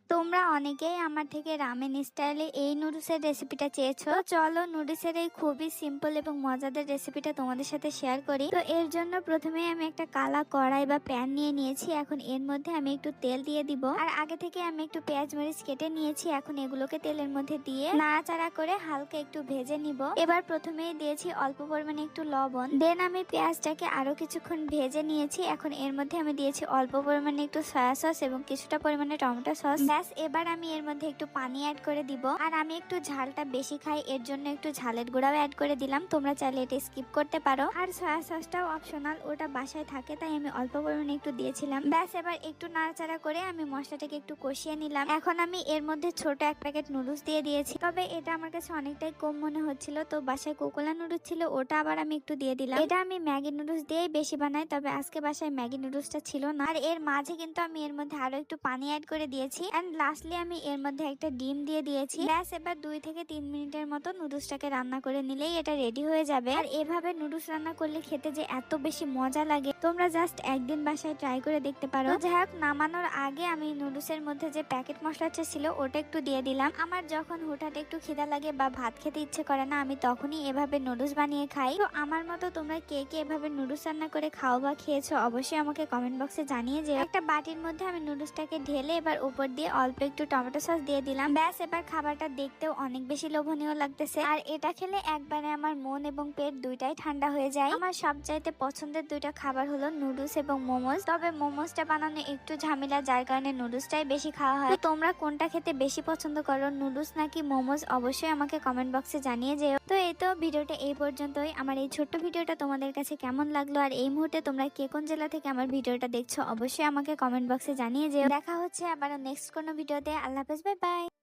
তোমরা অনেকেই আমার থেকে রামেন স্টাইলে এই নুডলসের রেসিপিটা চেয়েছো। তো চলো নুডলসের এই খুবই সিম্পল এবং মজাদার রেসিপিটা তোমাদের সাথে শেয়ার করি। তো এর জন্য প্রথমে আমি একটা কালা কড়াই বা প্যান নিয়ে নিয়েছি। এখন এর মধ্যে আমি একটু তেল দিয়ে দিব। আর আগে থেকে আমি একটু পেঁয়াজ মরিচ কেটে নিয়েছি। এখন এগুলোকে তেলের মধ্যে দিয়ে নাড়াচাড়া করে হালকা একটু ভেজে নিব। এবার প্রথমেই দিয়েছি অল্প পরিমাণে একটু লবণ। দেন আমি পেঁয়াজটাকে আরো কিছুক্ষণ ভেজে নিয়েছি। এখন এর মধ্যে আমি দিয়েছি অল্প পরিমাণে একটু সয়া সস এবং কিছুটা পরিমাণে টমেটো সস। এবার আমি এর মধ্যে একটু পানি অ্যাড করে দিব। আর আমি একটু ঝালটা বেশি খাই, এর জন্য একটু ঝালের গুঁড়াও অ্যাড করে দিলাম। তোমরা চাইলে এটা স্কিপ করতে পারো। আর সয়া সসটাও অপশনাল, ওটা বাসায় থাকে তাই আমি অল্প পরিমাণে একটু দিয়েছিলাম। ব্যাস এবার একটু নাড়াচাড়া করে আমি মশলাটাকে একটু কষিয়ে নিলাম। এখন আমি এর মধ্যে ছোট এক প্যাকেট নুডলস দিয়ে দিয়েছি, তবে এটা আমার কাছে অনেকটাই কম মনে হচ্ছিল। তো বাসায় কোকোলা নুডলস ছিল, ওটা আবার আমি একটু দিয়ে দিলাম। এটা আমি ম্যাগি নুডলস দিয়েই বেশি বানাই, তবে আজকে বাসায় ম্যাগি নুডলসটা ছিল না। আর এর মাঝে কিন্তু আমি এর মধ্যে আরো একটু পানি অ্যাড করে দিয়েছি। এন্ড লাস্টলি আমি এর মধ্যে একটা ডিম দিয়ে দিয়েছি। ব্যাস এবার 2 থেকে 3 মিনিটের মতো নুডলসটাকে রান্না করে নিলেই এটা রেডি হয়ে যাবে। আর এভাবে নুডলস রান্না করলে খেতে যে এত বেশি মজা লাগে, তোমরা জাস্ট একদিন বাসায় ট্রাই করে দেখতে পারো। যাই হোক, নামানোর আগে আমি নুডলসের মধ্যে যে প্যাকেট মশলাটা ছিল ওটা একটু দিয়ে দিলাম। আমার যখন হুটহাট একটু খিদা লাগে বা ভাত খেতে ইচ্ছে করে না, আমি তখনই এভাবে নুডলস বানিয়ে খাই। তো আমার মতো তোমরা কে কে এভাবে নুডলস রান্না করে খাও বা খেয়েছো অবশ্যই আমাকে কমেন্ট বক্সে জানিয়ে যে। একটা বাটির মধ্যে আমি নুডলসটাকে ঢেলে এবার উপর দিয়ে অল্প একটু টমেটো সস দিয়ে দিলাম। ব্যাস এবার খাবারটা দেখতেও অনেক বেশি লোভনীয় লাগতেছে। আর এটা খেলে একবারে আমার মন এবং পেট দুইটাই ঠান্ডা হয়ে যায়। আমার সবচাইতে পছন্দের দুইটা খাবার হলো নুডলস এবং মোমোজ। তবে মোমোজটা বানানো একটু ঝামেলা, যার কারণে নুডলসটাই বেশি খাওয়া হয়। তো তোমরা কোনটা খেতে বেশি পছন্দ করো, নুডলস নাকি মোমোজ, অবশ্যই আমাকে কমেন্ট বক্সে জানিয়ে যেও। তো এই তো ভিডিওটা এই পর্যন্তই। আমার এই ছোট্ট ভিডিওটা তোমাদের কাছে কেমন লাগলো, আর এই মুহূর্তে তোমরা কে কোন জেলা থেকে আমার ভিডিওটা দেখছো অবশ্যই আমাকে কমেন্ট বক্সে জানিয়ে যেও। দেখা হচ্ছে আবার নেক্সট কোনো ভিডিওতে। আল্লাহ হাফেজ, বাই বাই।